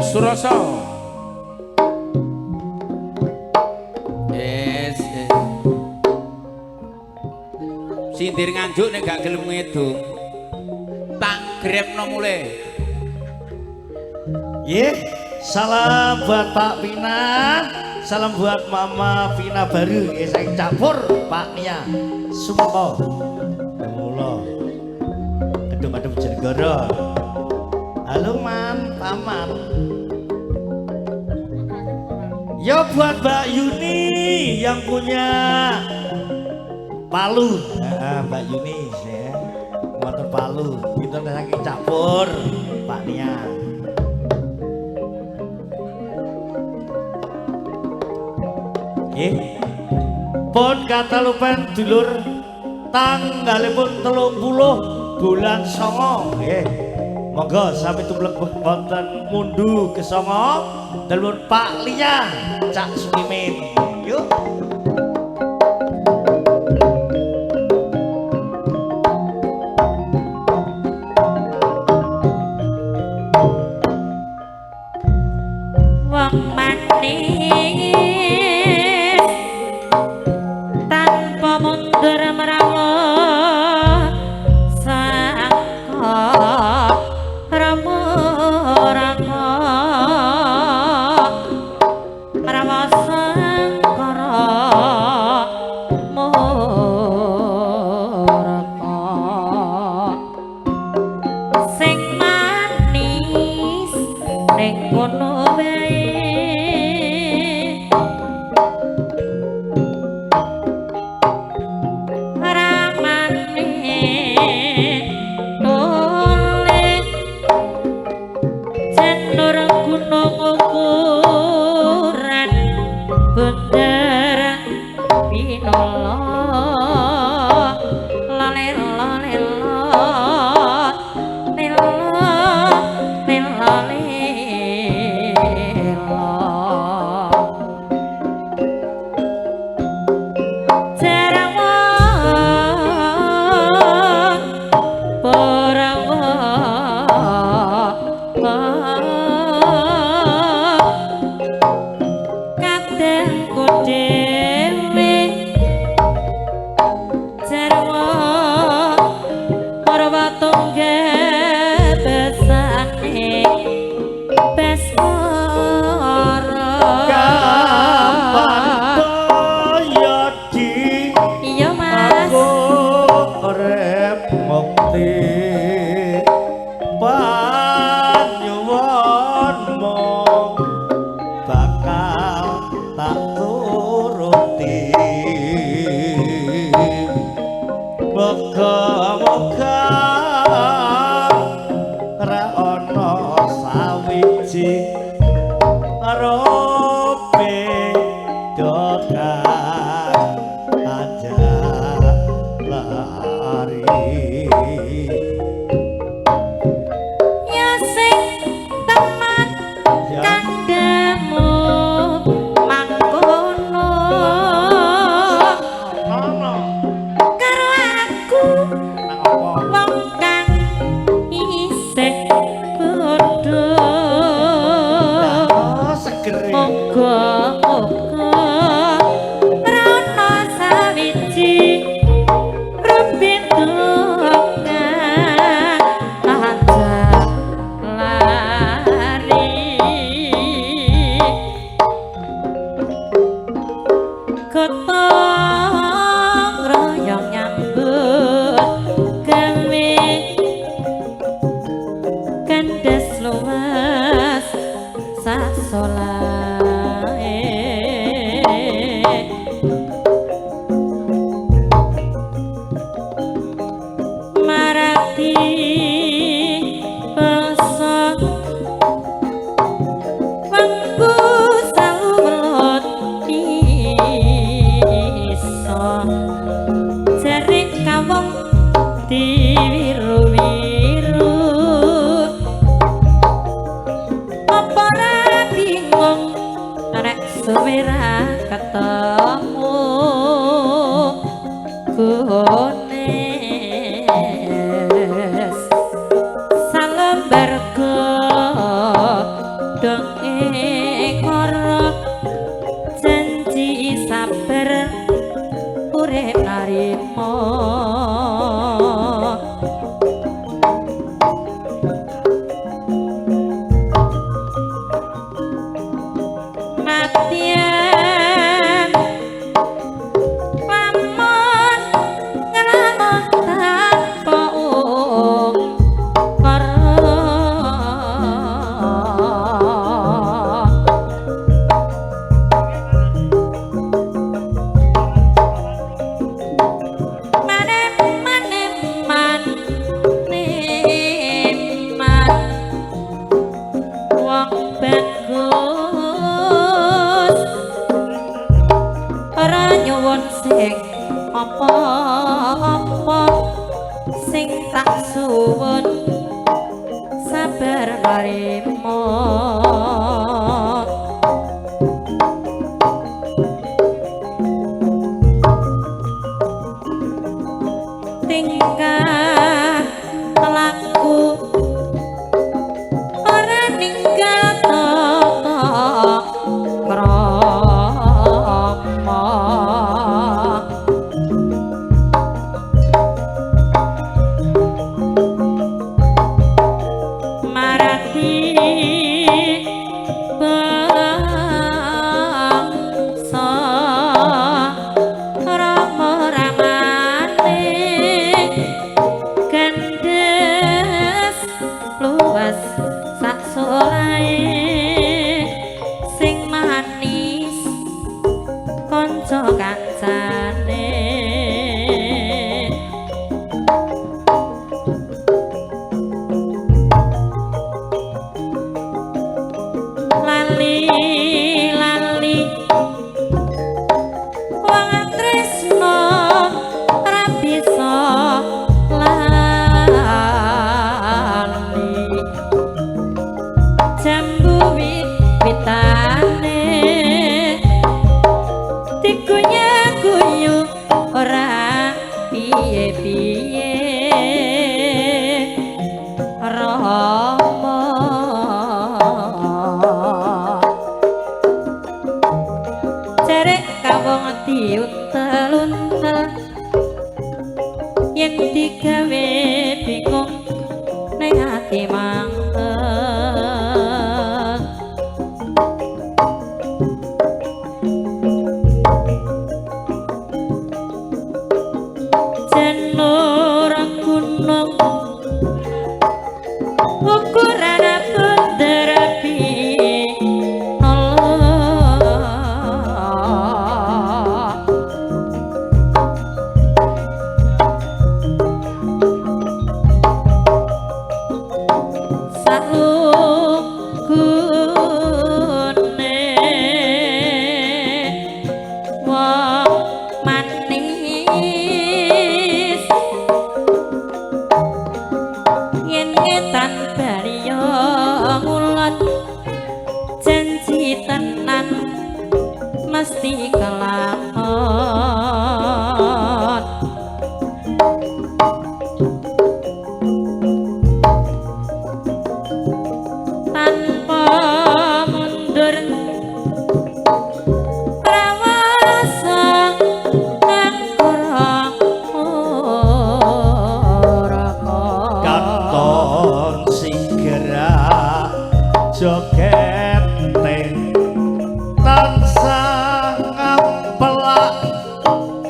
Surasa. Sindir nganjuk nek gak gelem ngedung. Tak grepno mule. Nggih, salam buat Pak Pina, salam buat Mama Pina baru, saya campur Pak Nia, Sumpah, Mula, Kedung-kedung Jenegoro. Halo Man, Paman. Ya buat Mbak Yuni yang punya Palu, Mbak Yuni, ya, motor Palu, kita saking campur Pak Nia. Pun kata lupen dulur tanggalipun 30 bulan Songo. Monggo sampai tumblek wonten mundu ke Songo dulur Pak Lia Cak Sukimin. Yuk. Wong manis tanpa mundur merawat sangka ramu-ramu merawat sangka ramu sing manis ning kono wae. godhong ekara janji sabar urip narima matian pamun ngelamun tanpa apa-apa sing tak suwun sabar marimo tingkah laku ora ninggal tata krama yen digawe bingung ning ati mangkel janur gunung ukuran bunder api mesti kelakon tanpa mundur prawasa nang ora katon sigera joget teng tansah ngampelak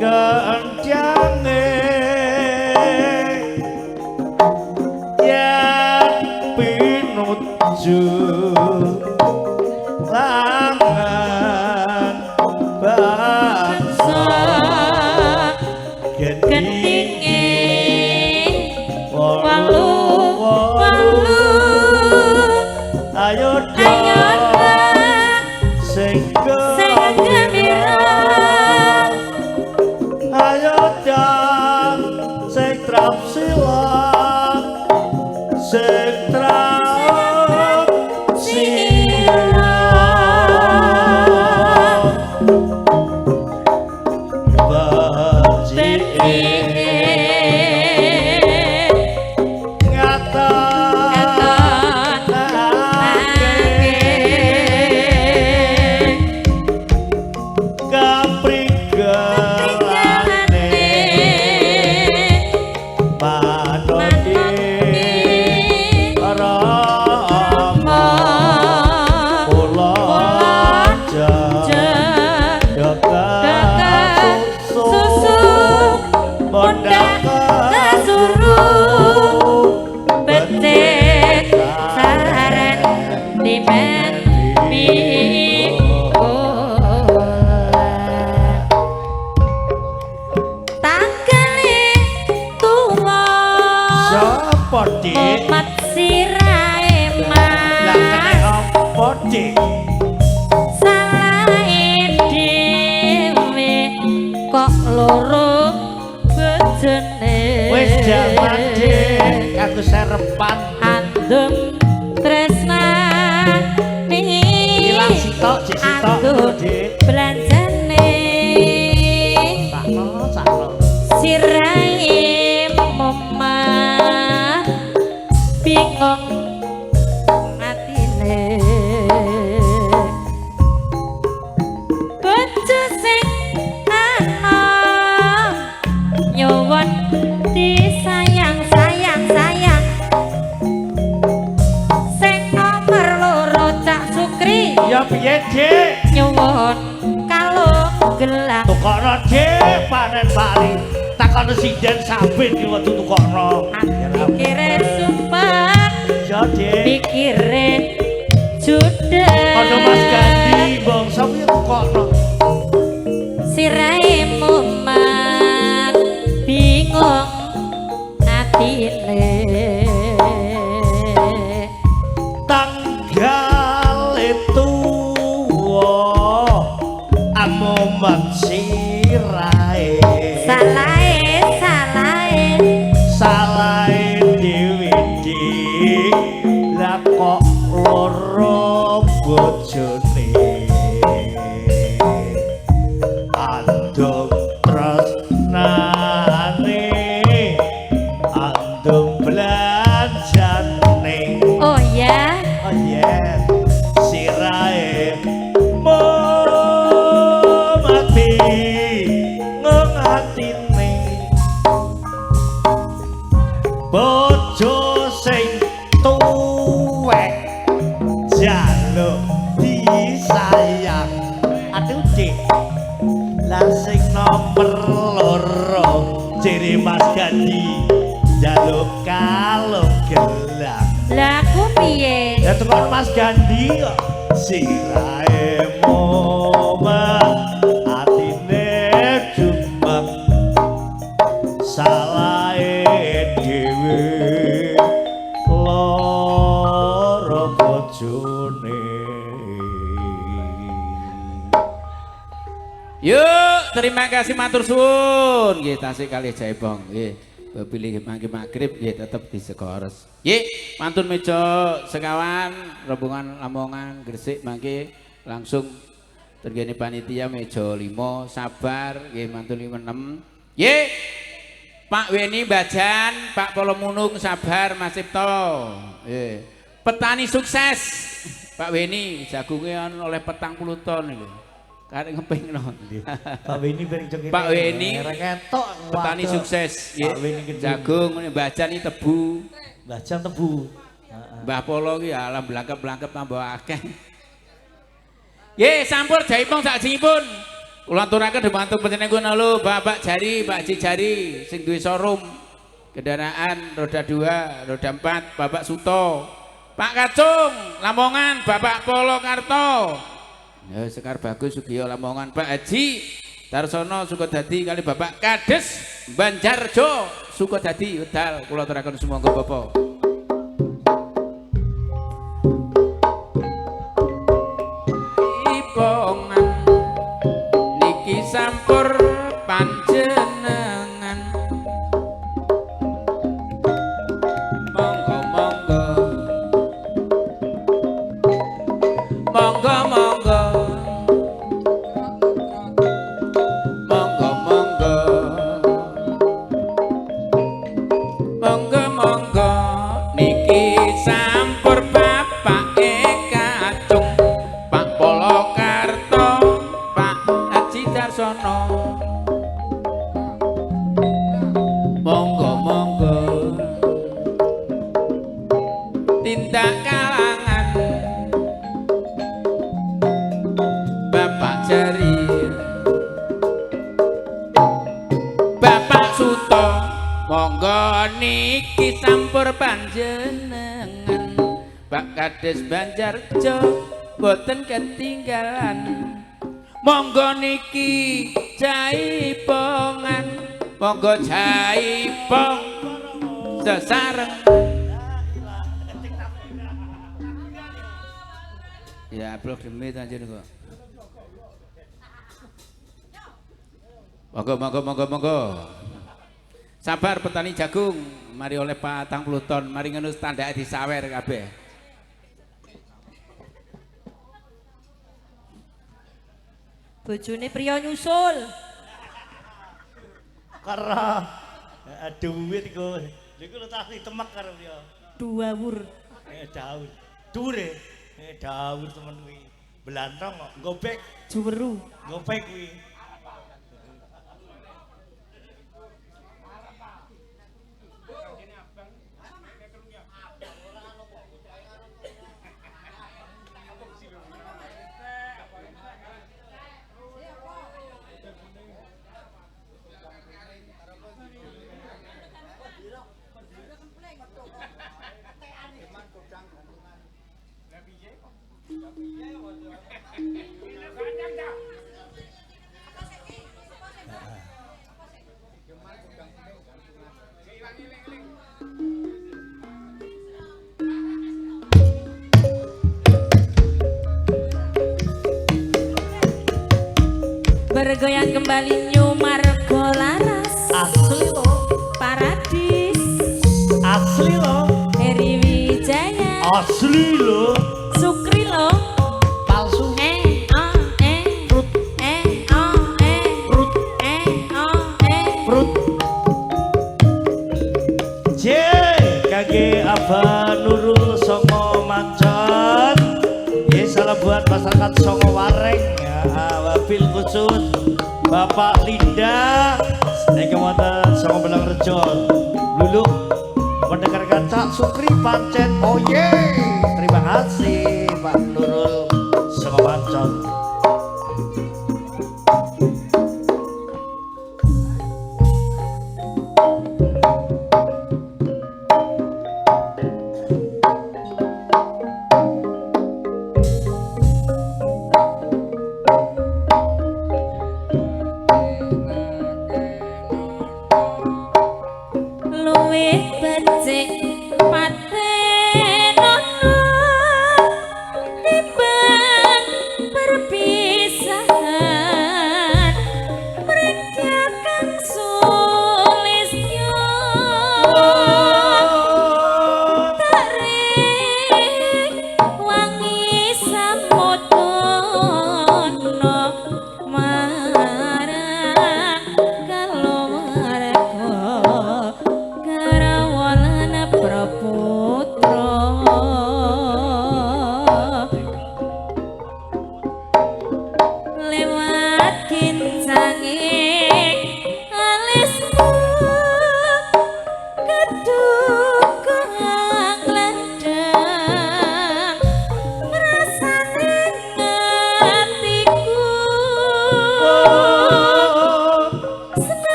keendyange yen pinuju langan bangsa gendinge walu ayo sing gembira ayo jam sing trap silang sing trap silang bajike ngata men pikolan tanggale tuwa Sopo dik? umat sirahe Lah kena opo dik? salahe dhewe kok loro bojone Wis jaman dik, aku serepan. andum tresnane Ilang sitok, cek sitok, andum dik. belanjane Sakno, sakno. sirahe momah bingung atine bojo sing ana nyuwun disayang sayang sayang sing nomor loro Cak Sukri Ya piye dik? nyuwun kalung gelang Tukokno dik panen pari. Takon sinden sabit ki waktu tukokno. pikire sumpah Ya dik. pikire judes Ono Mas Gandhi, bang sapa ya tukokno. sirahe mumat bingung atine Tanggal itu amoman sirai salahe salahe salahe dewi dik lah kok loro bojone andum tresnane andum belanjane oh ya oh yeah sirahe mati ngatine bojo sing tuwek jaluk disayang aduh dik lah sing nomor loro ciri Mas Gandhi jaluk kalung gelang lah ku piye ya tukang Mas Gandhi kok sirahe momen atine jumbang salahe dhewe lara bojone Yuk, terima kasih matur suwun. Nggih, tasih kalih jaebong. Nggih, pilih mangke magrib nggih tetep disegores. Nggih, mantun meja sekawan rombongan Lamongan Gresik mangke langsung tergene panitia meja 5 sabar nggih mantun 6. Nggih. Pak Weni Bajan, Pak Polomunung sabar Mas Cipto. Nggih. Petani sukses. Pak Weni jagunge oleh 40 ton iki. Karek ngepingno. Pak Weni bareng jeng Pak Weni ketok petani sukses Pak Weni nggih. gedung. Jagung ngene Bajan iki tebu. Bajan tebu. Mbah Polo ki alam blangkep-blangkep tambah akeh. Nggih, sampur jaipong sakjengipun. Kula aturaken dhumateng panjenengan lho Bapak Jari, Pak Ji Jari sing duwe showroom kendaraan roda 2, roda 4, Bapak Suto. Pak Kacung, Lamongan, Bapak Polo Karto. Ya Sekar Bagus Sugiyo Lamongan, Pak Haji Tarsono Sukodadi kali Bapak Kades Banjarjo Sukodadi wedal kula aturaken sumangga Bapak. Ipongan niki sampur panjenengan monggo monggo monggo monggo monggo monggo monggo monggo niki sampur Bapak Kacung Pak Polo Karto Pak Haji Darsono monggo monggo tindak kalangan Bapak Jari Bapak Suto monggo niki sampur panjenengan Pak Pak Kades Banjarjo boten ketinggalan. Monggo niki jaipongan, monggo jaipong sesareng. Ya, blok demi anjir kok. Monggo. Sabar petani jagung, mari oleh 40 ton, mari ngono tandake disawer kabeh. Bojone priya nyusul. Karena duit iku. Iku lho tak ditemek karo dia. Duawur. Daun. Dure. Daun temen kuwi. Belantong kok gobek. Juweru. Gobek kuwi. Bergoyang kembali New Margo Laras. Asli loh. Paradis. Asli loh. Heri Wijaya. Asli loh. Sukri lo. Palsu. Frut. Frut. Frut. J kage Abah Nurul Songo Macan. Salam buat masyarakat Songo Wareng ya, wabil khusus Bapak Linda Niki wonten Songo Belang Rejo Luluk mendengarkan Cak Sukri Pancet. Oh terima kasih Pak Nurul Songo Macan.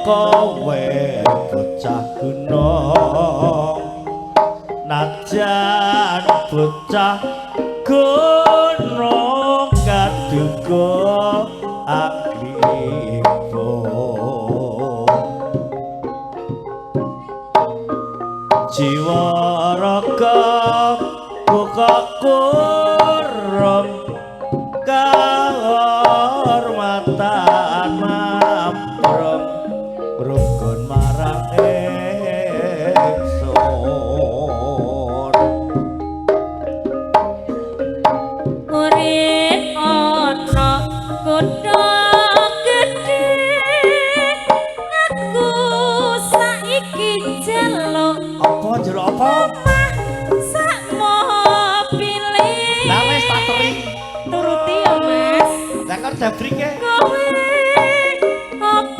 Kowe bocah gunung najan bocah gunung kaduga akribo jiwa raga buka kurung kahormatan mamprong rukun marang ingsun urip ana kutha gedhe aku saiki jeluk apa jero apa sak mobile lah wis tak teri turuti ya Mas lah kan dabrike kowe apa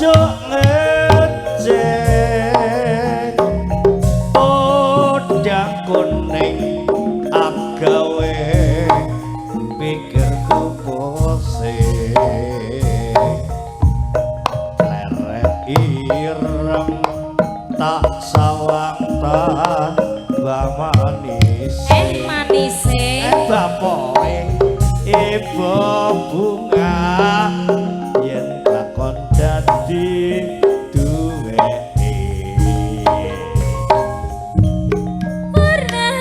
pucuk ngecek podang kuning agawe pikir kepose leret ireng tak sawang tak manis manise bapoke ibu bunga yen lakon dadi duweke ora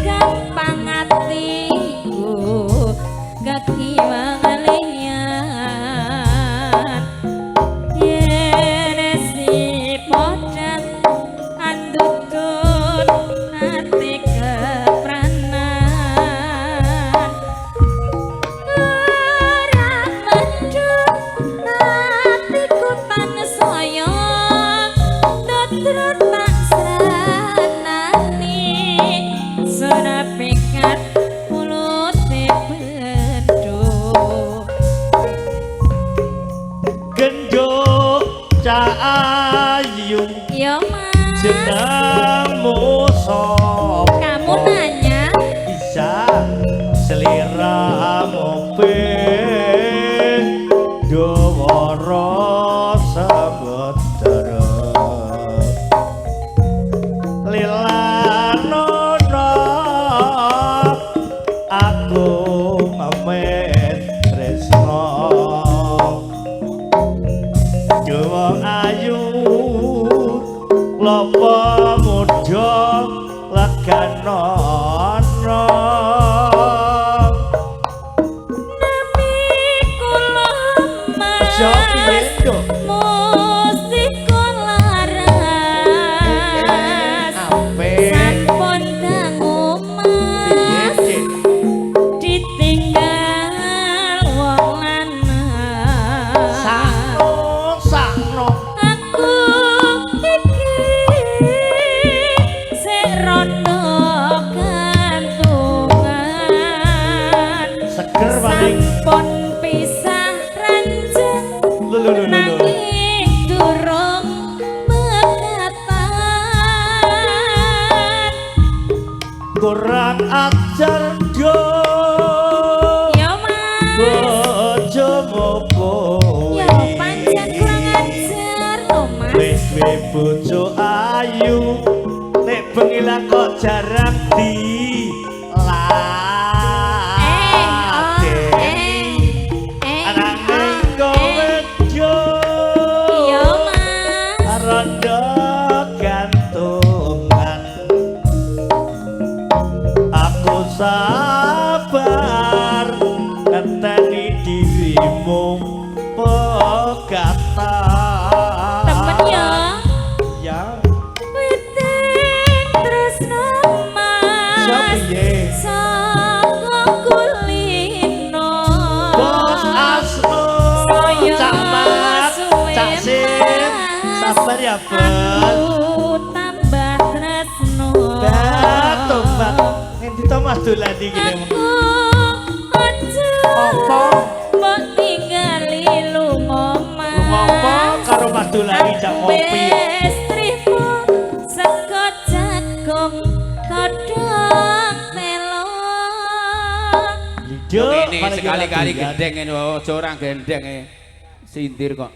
gampang atiku kaki mangalian yen si podan andutut ati kepranan ora mendut atiku tansaya dotrut tak sranani sora pekat mulute beduk genduk cahayu ya mas jenengmu sapa kamu nanya bisa seliramu ping dawara samudra lilanono aku mamet tresno Jawa ayu lopo muda leganono nami kula mas musik kolaras sampun dangu mas ditinggal wong lanang sakno aku iki sik rada gantungan seger paling sampun pisah ranjang lho nanging durung mekatan kurang ajar do ya mas bojomu kowe ya pancen kurang ajar lho mas wis bojo ayu nek bengi lah kok jarang di ananging kowe jo iya mas rada gantungan aku sabar ngenteni dirimu pegatan temen ya ya witing tresno mas Sapiye? saka kulino Bos Asno Saya camat suwe cak sim mas. sabar ya bos Aku tambah tresno batuk bak ngendi to mas dolan iki aku aja Apa? mbok tinggali lunga mas ngopo karo mas dolan jak ngopi istrimu sego jagung kodhong telo Yo, ini sekali-kali gendeng ini, ojo orang gendeng sindir kok.